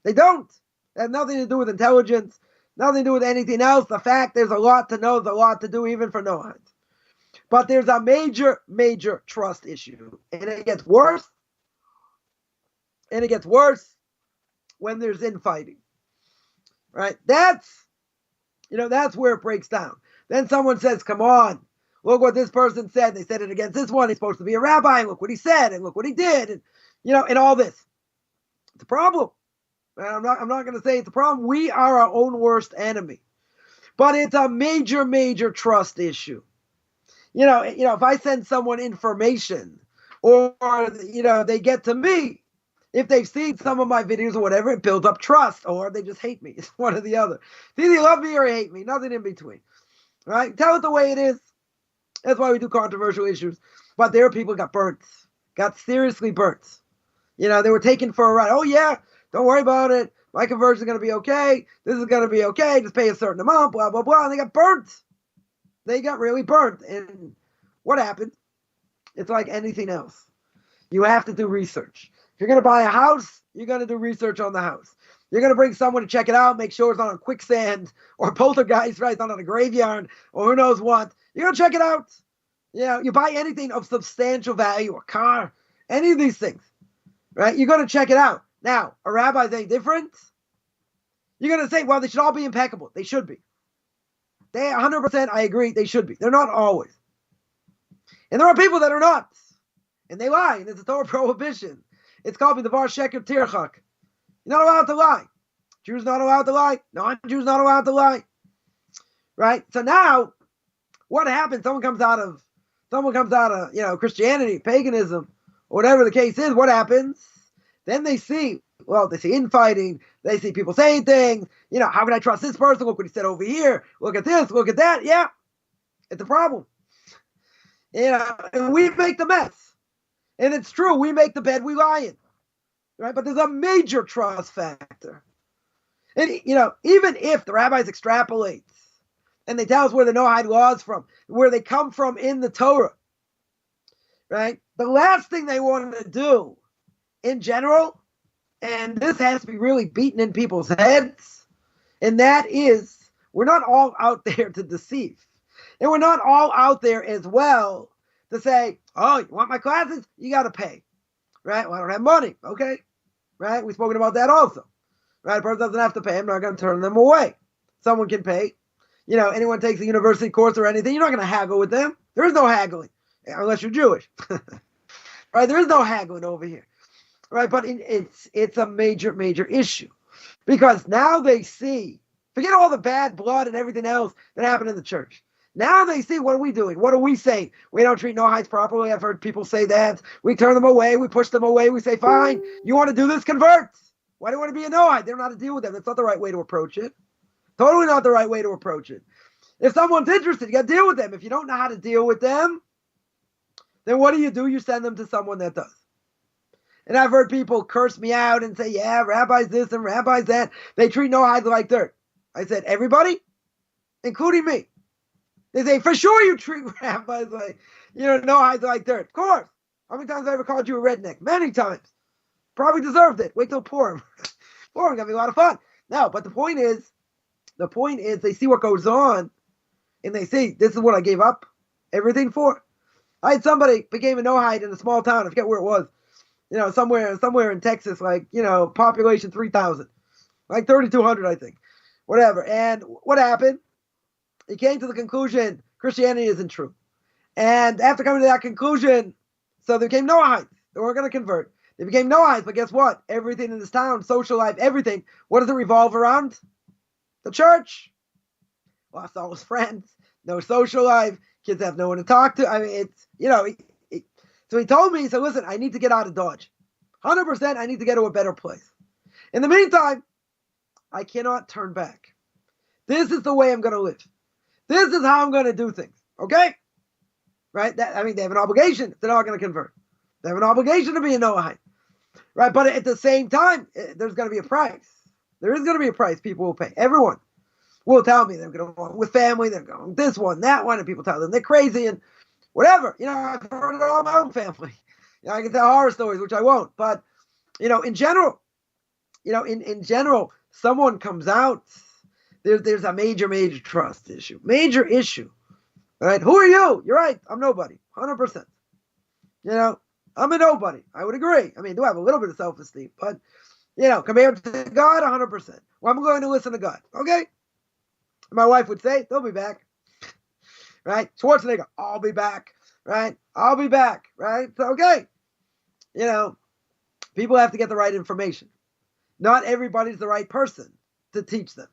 They don't. It has nothing to do with intelligence, nothing to do with anything else. The fact there's a lot to know, there's a lot to do even for Noahides. But there's a major, major trust issue. And it gets worse. And it gets worse when there's infighting. Right? That's where it breaks down. Then someone says, come on, look what this person said. They said it against this one. He's supposed to be a rabbi. And look what he said. And look what he did. And, and all this. It's a problem. I'm not going to say it's a problem. We are our own worst enemy. But it's a major, major trust issue. If I send someone information or they get to me, if they've seen some of my videos or whatever, it builds up trust, or they just hate me. It's one or the other. It's either you love me or you hate me, nothing in between. Right? Tell it the way it is. That's why we do controversial issues. But there are people who got seriously burnt. They were taken for a ride. Oh, yeah, don't worry about it. My conversion is going to be okay. This is going to be okay. Just pay a certain amount, blah, blah, blah. And they got burnt. They got really burnt. And what happened? It's like anything else. You have to do research. If you're going to buy a house, you're going to do research on the house. You're going to bring someone to check it out, make sure it's not on quicksand or poltergeist, right? It's not on a graveyard or who knows what. You're going to check it out. You buy anything of substantial value, a car, any of these things, right? You're going to check it out. Now, a rabbi is any different? You're going to say, well, they should all be impeccable. They should be. They 100%, I agree, they should be. They're not always. And there are people that are not. And they lie, and it's a Torah prohibition. It's called B'davar Sheker Tirchak. You're not allowed to lie. Jews not allowed to lie. Non-Jews not allowed to lie. Right? So now, what happens? Someone comes out of Christianity, paganism, or whatever the case is. What happens? Then they see infighting. They see people saying things. How can I trust this person? Look what he said over here. Look at this. Look at that. Yeah, it's a problem. And we make the mess. And it's true. We make the bed we lie in. Right? But there's a major trust factor. And, even if the rabbis extrapolate and they tell us where the Noahide laws from, where they come from in the Torah, right? The last thing they want to do in general, and this has to be really beaten in people's heads, and that is, we're not all out there to deceive. And we're not all out there as well to say, oh, you want my classes? You got to pay. Right? Well, I don't have money. Okay. Right? We've spoken about that also. Right? A person doesn't have to pay. I'm not going to turn them away. Someone can pay. Anyone takes a university course or anything, you're not going to haggle with them. There is no haggling, unless you're Jewish. Right? There is no haggling over here. Right? But it's a major, major issue. Because now they see, forget all the bad blood and everything else that happened in the church. Now they see, what are we doing? What are we saying? We don't treat Noahides properly. I've heard people say that. We turn them away. We push them away. We say, fine, you want to do this? Convert. Why do you want to be a Noahide? They don't know how to deal with them. That's not the right way to approach it. Totally not the right way to approach it. If someone's interested, you got to deal with them. If you don't know how to deal with them, then what do? You send them to someone that does. And I've heard people curse me out and say, yeah, rabbis this and rabbis that. They treat Noahides like dirt. I said, everybody, including me. They say, for sure you treat rabbis like, Noahides like dirt. Of course. How many times have I ever called you a redneck? Many times. Probably deserved it. Wait till Purim. Purim gonna be a lot of fun. No, but the point is they see what goes on and they see, this is what I gave up everything for. I had somebody became a Noahide in a small town. I forget where it was. Somewhere in Texas, like, population 3,000, like 3,200, I think, whatever. And what happened? He came to the conclusion Christianity isn't true. And after coming to that conclusion, so they became Noahides. They weren't going to convert. They became Noahides, but guess what? Everything in this town, social life, everything, what does it revolve around? The church. Lost all his friends, no social life, kids have no one to talk to. I mean, so he told me, he said, listen, I need to get out of Dodge. 100%, I need to get to a better place. In the meantime, I cannot turn back. This is the way I'm going to live. This is how I'm going to do things. Okay? Right? They have an obligation. They're not going to convert. They have an obligation to be a Noahide. Right? But at the same time, there's going to be a price. There is going to be a price people will pay. Everyone will tell me they're going to with family, they're going this one, that one, and people tell them they're crazy and whatever. I've heard it all in my own family. I can tell horror stories, which I won't. But, in general, in general, someone comes out, there's a major trust issue. Major issue. All right? Who are you? You're right. I'm nobody. 100%. I'm a nobody. I would agree. I mean, do have a little bit of self-esteem, but, compared to God, 100%. Well, I'm going to listen to God. Okay? My wife would say, they'll be back. Right? Schwarzenegger, I'll be back. Right? I'll be back. Right? So, okay. People have to get the right information. Not everybody's the right person to teach them.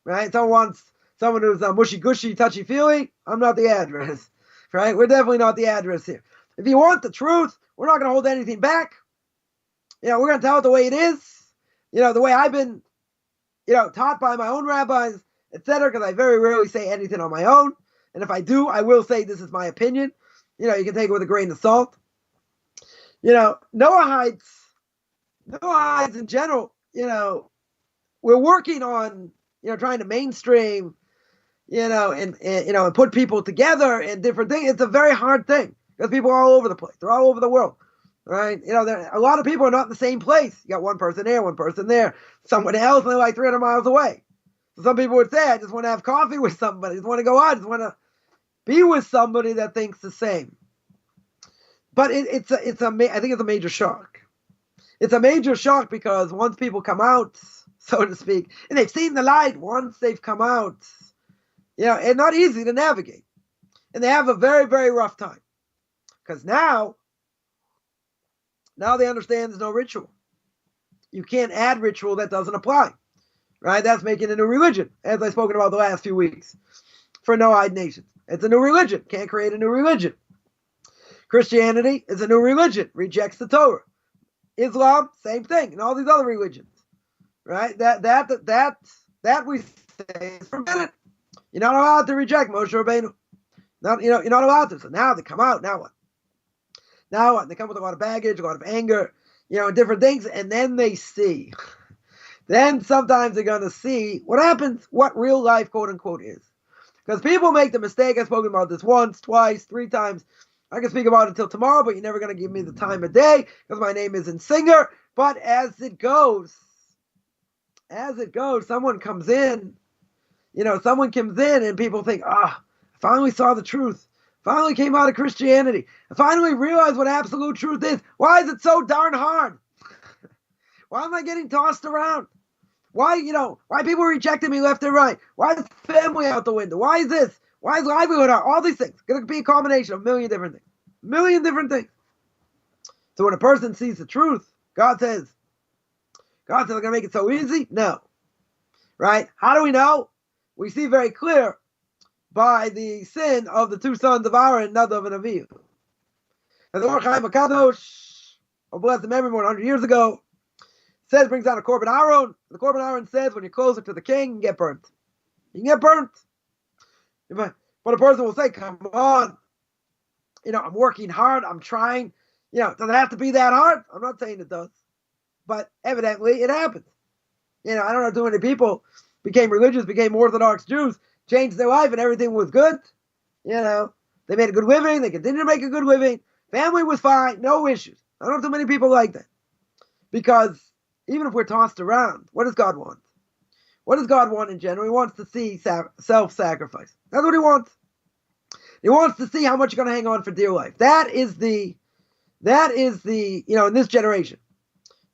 Right? Someone wants someone who's mushy-gushy, touchy-feely. I'm not the address. Right? We're definitely not the address here. If you want the truth, we're not going to hold anything back. We're going to tell it the way it is. The way I've been, taught by my own rabbis, etc., because I very rarely say anything on my own. And if I do, I will say this is my opinion. You can take it with a grain of salt. Noahides in general, we're working on, trying to mainstream, and put people together and different things. It's a very hard thing because people are all over the place. They're all over the world, right? A lot of people are not in the same place. You got one person there, one person there, someone else, and they're like 300 miles away. So some people would say, I just want to have coffee with somebody. I just want to go out. I just want to be with somebody that thinks the same. But I think it's a major shock. It's a major shock because once people come out, so to speak, and they've seen the light, once they've come out, it's not easy to navigate. And they have a very, very rough time. Because now they understand there's no ritual. You can't add ritual that doesn't apply. Right? That's making a new religion, as I've spoken about the last few weeks, for Noahide nations. It's a new religion. Can't create a new religion. Christianity is a new religion. Rejects the Torah. Islam, same thing, and all these other religions. Right? That we say is forbidden. You're not allowed to reject Moshe Rabbeinu. You're not allowed to. So now they come out. Now what? Now what? They come with a lot of baggage, a lot of anger, different things, and then they see. Then sometimes they're going to see what happens, what real life, quote unquote, is. Because people make the mistake. I've spoken about this once, twice, 3 times. I can speak about it until tomorrow, but you're never going to give me the time of day because my name isn't Singer. But as it goes, someone comes in, and people think, I finally saw the truth. Finally came out of Christianity. I finally realized what absolute truth is. Why is it so darn hard? Why am I getting tossed around? Why people rejecting me left and right? Why is family out the window? Why is this? Why is livelihood out? All these things. It's going to be a combination of a million different things. So when a person sees the truth, God says, I'm going to make it so easy? No. Right? How do we know? We see very clear by the sin of the 2 sons of Aaron, Nadav and Avihu. And the Chaim HaKadosh, blessed memory more than 100 years ago, brings out a Korban Aaron. The Korban Aaron says, when you're closer to the king, you can get burnt. You can get burnt. But a person will say, come on. I'm working hard, I'm trying. Does it have to be that hard? I'm not saying it does. But evidently it happens. I don't know too many people became religious, became Orthodox Jews, changed their life and everything was good. They made a good living, they continued to make a good living. Family was fine, no issues. I don't know too many people like that. Because even if we're tossed around, what does God want? What does God want in general? He wants to see self-sacrifice. That's what he wants. He wants to see how much you're going to hang on for dear life. That is the, in this generation.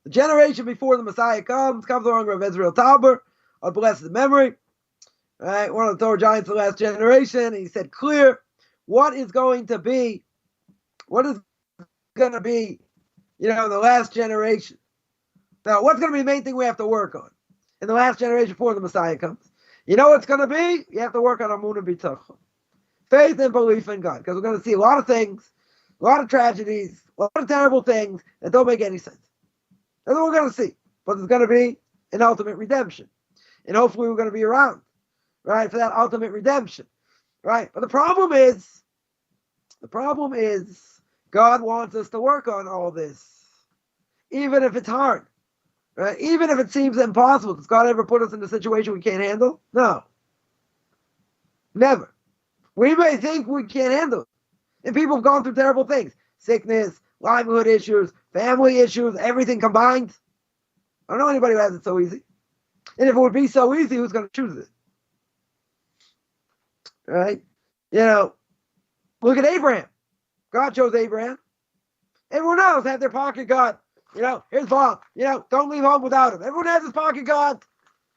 The generation before the Messiah comes along with Israel Tauber, of blessed memory, right? One of the Torah giants of the last generation. He said clear what is going to be, in the last generation. Now, what's going to be the main thing we have to work on in the last generation before the Messiah comes? You know what's going to be? You have to work on Amunah B'Tachon. Faith and belief in God. Because we're going to see a lot of things, a lot of tragedies, a lot of terrible things that don't make any sense. That's what we're going to see. But there's going to be an ultimate redemption. And hopefully we're going to be around, right, for that ultimate redemption, right? But the problem is God wants us to work on all this, even if it's hard, right? Even if it seems impossible. Does God ever put us in a situation we can't handle? No. Never. We may think we can't handle it. And people have gone through terrible things. Sickness, livelihood issues, family issues, everything combined. I don't know anybody who has it so easy. And if it would be so easy, who's going to choose it? Right? Look at Abraham. God chose Abraham. Everyone else had their pocket God. Here's Bob. Don't leave home without him. Everyone has his pocket God.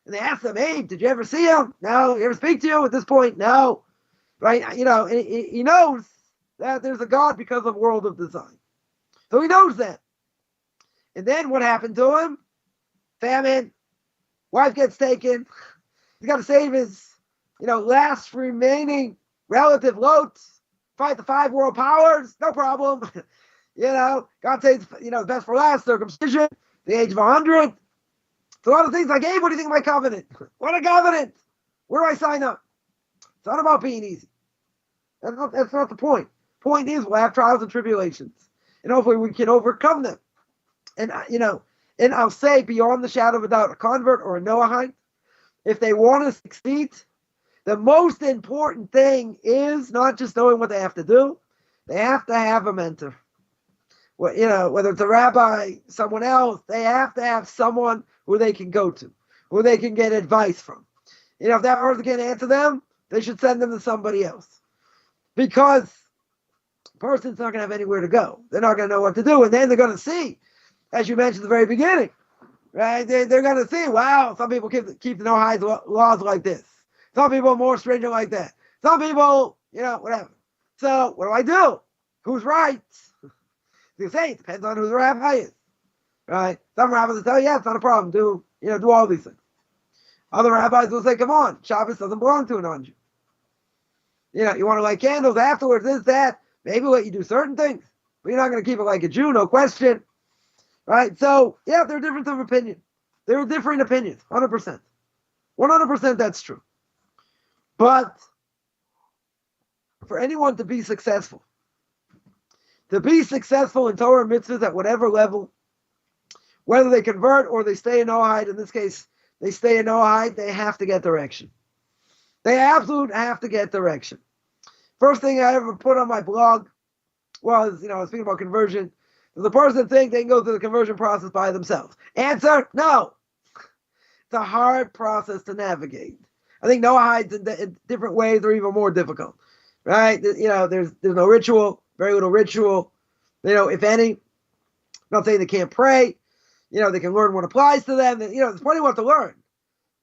And they asked him, hey, did you ever see him? No. You ever speak to you at this point? No. Right? He knows that there's a God because of world of design. So he knows that. And then what happened to him? Famine. Wife gets taken. He's got to save his, last remaining relative lots. Fight the 5 world powers. No problem. God saves, best for last, circumcision, the age of 100. So a lot of things like, hey, what do you think of my covenant? What a covenant. Where do I sign up? It's not about being easy. That's not the point. Point is we'll have trials and tribulations. And hopefully we can overcome them. And, and I'll say beyond the shadow of a doubt, a convert or a Noahide, if they want to succeed, the most important thing is not just knowing what they have to do. They have to have a mentor. Well, whether it's a rabbi, someone else, they have to have someone who they can go to, who they can get advice from. If that person can't answer them, they should send them to somebody else. Because the person's not going to have anywhere to go. They're not going to know what to do. And then they're going to see, as you mentioned at the very beginning, right? They're going to see, wow, some people keep the Noahides laws like this. Some people are more stringent like that. Some people, whatever. So what do I do? Who's right? You say it depends on who the rabbi is, right? Some rabbis will tell you, yeah, it's not a problem. Do all these things. Other rabbis will say, come on, Shabbos doesn't belong to a non-Jew. You want to light candles afterwards, this, that. Maybe let you do certain things, but you're not going to keep it like a Jew, no question, right? So, yeah, there are different of opinion. There are different opinions, 100%. 100% that's true. But for anyone to be successful in Torah and mitzvahs at whatever level, whether they convert or they stay in Noahide, in this case, they stay in Noahide, they have to get direction. They absolutely have to get direction. First thing I ever put on my blog was, I was speaking about conversion. Does the person think they can go through the conversion process by themselves? Answer, no. It's a hard process to navigate. I think Noahides in different ways are even more difficult, right? There's no ritual, very little ritual, if any. I'm not saying they can't pray. They can learn what applies to them. There's plenty what to learn,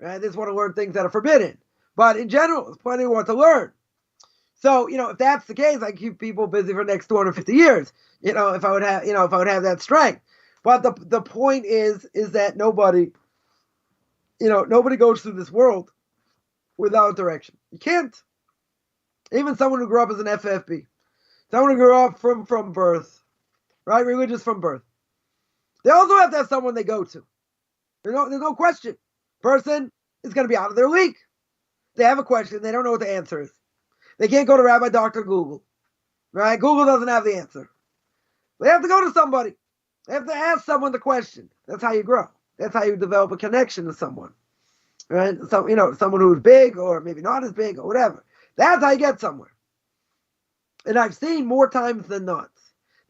right? They just want to learn things that are forbidden. But in general, there's plenty what to learn. So, if that's the case, I keep people busy for the next 250 years, if I would have that strength. But the point is that nobody goes through this world without direction. You can't. Even someone who grew up as an FFB, someone who grew up from birth, right? Religious from birth. They also have to have someone they go to. There's no question. Person is going to be out of their league. They have a question. They don't know what the answer is. They can't go to Rabbi Dr. Google. right? Google doesn't have the answer. They have to go to somebody. They have to ask someone the question. That's how you grow. That's how you develop a connection to someone, right? So, someone who's big or maybe not as big or whatever. That's how you get somewhere. And I've seen more times than not,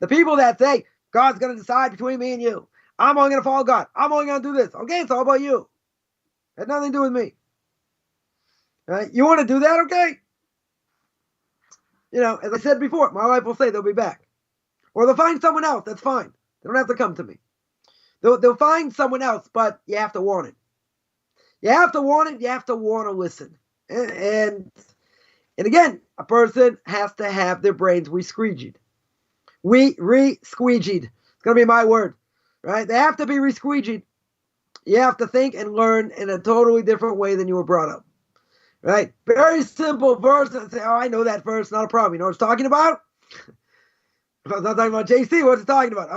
the people that say, God's going to decide between me and you. I'm only going to follow God. I'm only going to do this. Okay, it's all about you. It had nothing to do with me. Right? You want to do that? Okay. As I said before, my wife will say they'll be back. Or they'll find someone else. That's fine. They don't have to come to me. They'll find someone else, but you have to want it. You have to want it. You have to want to listen. And again, a person has to have their brains re-squeegeed. Re-squeegeed. It's going to be my word. Right? They have to be re-squeegeed. You have to think and learn in a totally different way than you were brought up. Right? Very simple verse. And say, I know that verse. Not a problem. You know what it's talking about? If I'm not talking about JC, what's it talking about?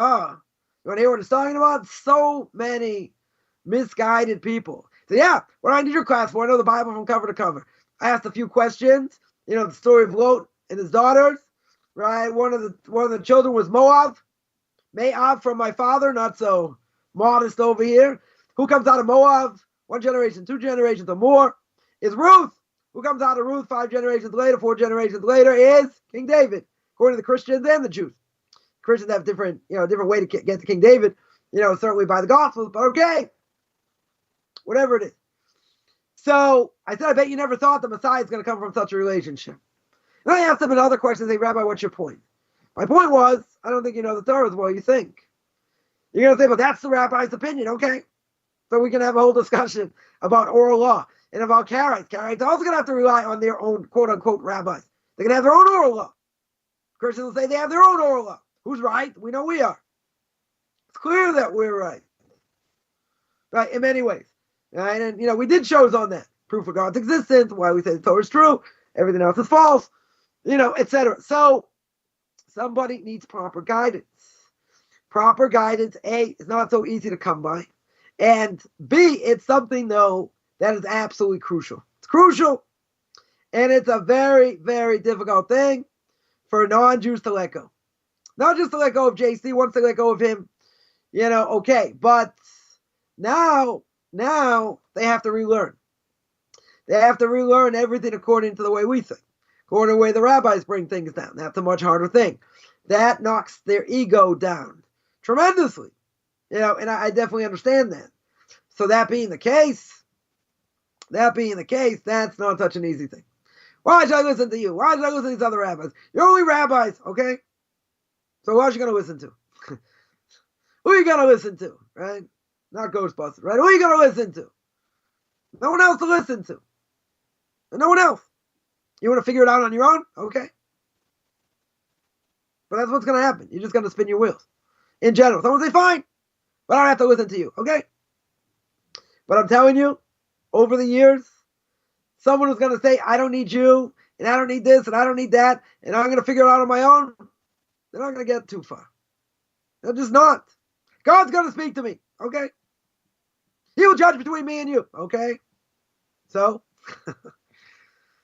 You want to hear what it's talking about? So many misguided people. So yeah, what do I need your class for? I know the Bible from cover to cover. I asked a few questions. The story of Lot and his daughters. Right? One of the children was Moab. Moab from my father, not so modest over here. Who comes out of Moab? 1 generation, 2 generations or more is Ruth. Who comes out of Ruth 5 generations later, 4 generations later is King David, according to the Christians and the Jews. Christians have different way to get to King David, certainly by the Gospels, but okay. Whatever it is. So I said, I bet you never thought the Messiah is going to come from such a relationship. And I asked them another question, say, Rabbi, what's your point? My point was, I don't think you know the Torah as well as you think. You're going to say, but that's the rabbi's opinion. Okay. So we can have a whole discussion about oral law and about Karaites. Karaites are also going to have to rely on their own quote-unquote rabbis. They're going to have their own oral law. Christians will say they have their own oral law. Who's right? We know we are. It's clear that we're right. Right, in many ways. Right? And, we did shows on that. Proof of God's existence, why we say the Torah is true, everything else is false, etc. So, somebody needs proper guidance. Proper guidance, A, is not so easy to come by. And B, it's something, though, that is absolutely crucial. It's crucial. And it's a very, very difficult thing for non-Jews to let go. Not just to let go of JC, once they let go of him, okay. But now they have to relearn. They have to relearn everything according to the way we think. According to the way the rabbis bring things down. That's a much harder thing. That knocks their ego down tremendously. And I definitely understand that. So that being the case, that's not such an easy thing. Why should I listen to you? Why should I listen to these other rabbis? You're only rabbis, okay? So who else are you going to listen to? Who are you going to listen to, right? Not Ghostbusters, right? Who are you going to listen to? No one else to listen to. No one else. You want to figure it out on your own? Okay. But that's what's going to happen. You're just going to spin your wheels. In general. Someone say, fine, but I don't have to listen to you, okay? But I'm telling you, over the years, someone who's going to say, I don't need you, and I don't need this, and I don't need that, and I'm going to figure it out on my own, they're not going to get too far. They're just not. God's going to speak to me, okay? He will judge between me and you, okay? So, so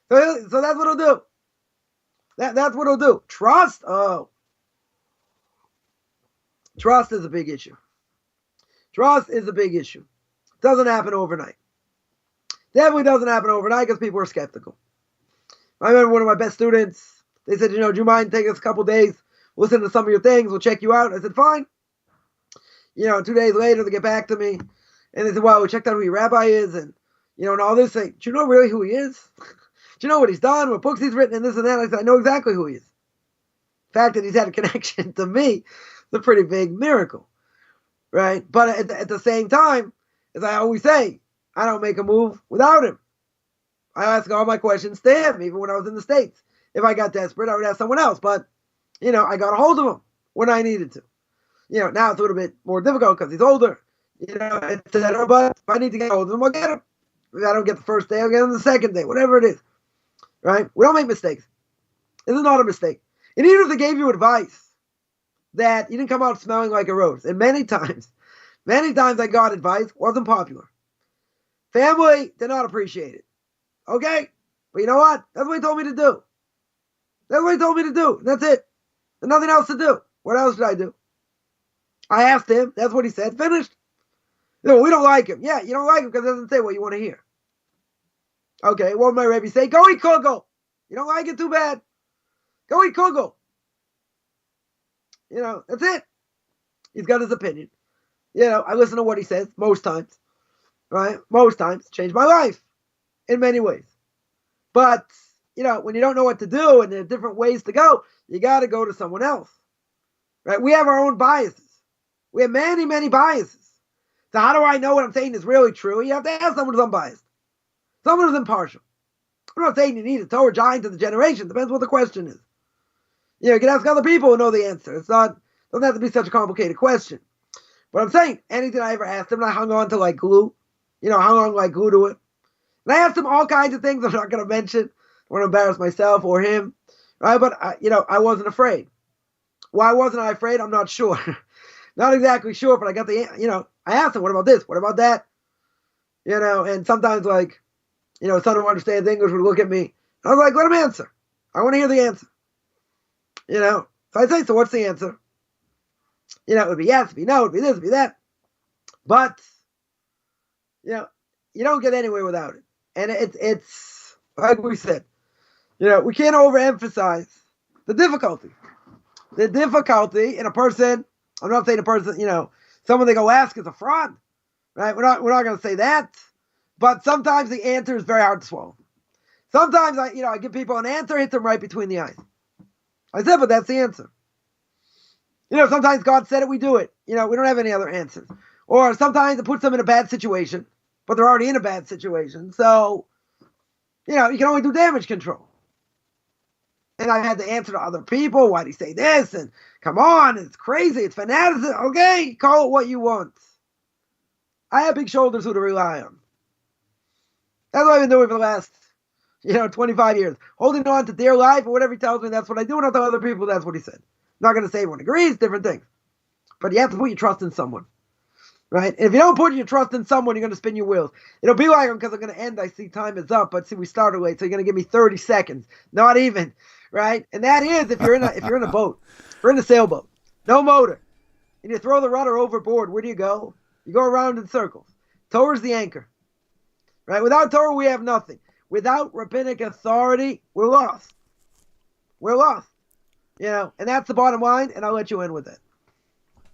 that's what he'll do. That's what he'll do. Trust? Oh. Trust is a big issue. Trust is a big issue. Doesn't happen overnight. Definitely doesn't happen overnight because people are skeptical. I remember one of my best students, they said, do you mind taking us a couple days, listen to some of your things, we'll check you out. I said, fine. 2 days later, they get back to me, and they said, well, we checked out who your rabbi is, and, and all this. Say, do you know really who he is? Do you know what he's done, what books he's written, and this and that? I said, I know exactly who he is. The fact that he's had a connection to me is a pretty big miracle, right? But at the same time, as I always say, I don't make a move without him. I ask all my questions to him, even when I was in the States. If I got desperate, I would ask someone else. But, I got a hold of him when I needed to. Now it's a little bit more difficult because he's older, etc. But if I need to get a hold of him, I'll get him. If I don't get the first day, I'll get him the second day, whatever it is. Right? We don't make mistakes. This is not a mistake. And even if they gave you advice that you didn't come out smelling like a rose, and many times I got advice, wasn't popular. Family did not appreciate it. Okay? But you know what? That's what he told me to do. That's what he told me to do. That's it. There's nothing else to do. What else did I do? I asked him. That's what he said. Finished. We don't like him. Yeah, you don't like him because it doesn't say what you want to hear. Okay, what would my Rabbi say? Go eat kugel. You don't like it? Too bad. Go eat kugel. That's it. He's got his opinion. I listen to what he says most times. Right? Most times. Changed my life in many ways. But, when you don't know what to do and there are different ways to go, you got to go to someone else. Right? We have our own biases. We have many, many biases. So how do I know what I'm saying is really true? You have to ask someone who's unbiased. Someone who's impartial. I'm not saying you need a Torah giant to the generation. Depends what the question is. You can ask other people who know the answer. Doesn't have to be such a complicated question. But I'm saying, anything I ever asked him, I hung on to like glue. Hung on like glue to it. And I asked him all kinds of things I'm not going to mention. I want to embarrass myself or him. Right? But, I wasn't afraid. Why wasn't I afraid? I'm not sure. Not exactly sure, but I got the, I asked him, what about this? What about that? And sometimes like, someone who understands English would look at me. I was like, let him answer. I want to hear the answer. So I'd say, so what's the answer? It would be yes, it'd be no, it'd be this, it'd be that. But, you don't get anywhere without it. And it's like we said, we can't overemphasize the difficulty. The difficulty in a person, I'm not saying a person, someone they go ask is a fraud. Right? We're not going to say that. But sometimes the answer is very hard to swallow. Sometimes I give people an answer, hit them right between the eyes. I said, but that's the answer. Sometimes God said it, we do it. We don't have any other answers. Or sometimes it puts them in a bad situation, but they're already in a bad situation. So, you can only do damage control. And I had to answer to other people, why'd he say this? And come on, it's crazy, it's fanaticism. Okay, call it what you want. I have big shoulders who to rely on. That's what I've been doing for the last, 25 years. Holding on to dear life or whatever he tells me, that's what I do. And I'll tell other people that's what he said. Not going to say everyone agrees, different things. But you have to put your trust in someone. Right? And if you don't put your trust in someone, you're going to spin your wheels. It'll be like, because I'm going to end, I see time is up, but see, we started late, so you're going to give me 30 seconds. Not even. Right? And that is if you're in a boat. If you're in a sailboat. No motor. And you throw the rudder overboard, where do you go? You go around in circles. Torah's the anchor. Right? Without Torah, we have nothing. Without rabbinic authority, we're lost. We're lost. And that's the bottom line, and I'll let you end with it.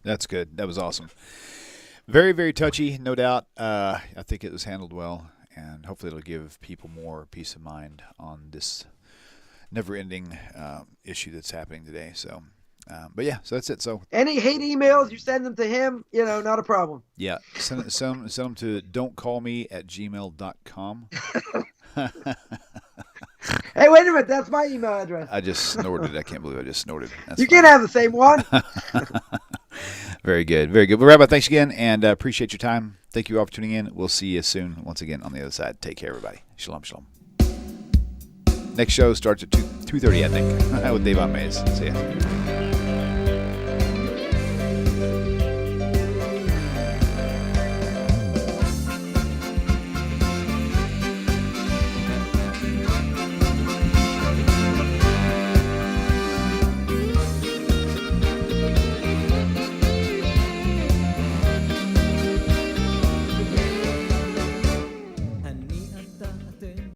That's good. That was awesome. Very, very touchy, no doubt. I think it was handled well, and hopefully it'll give people more peace of mind on this never-ending issue that's happening today. So, but yeah, so that's it. So any hate emails, you send them to him, not a problem. Yeah, send them to don'tcallme@gmail.com. Hey, wait a minute. That's my email address. I just snorted. I can't believe I just snorted. That's you can't have the same one. Very good. Very good. Well, Rabbi, thanks again, and appreciate your time. Thank you all for tuning in. We'll see you soon once again on the other side. Take care, everybody. Shalom, shalom. Next show starts at 2:30, I think, with Dave on Mays. See ya.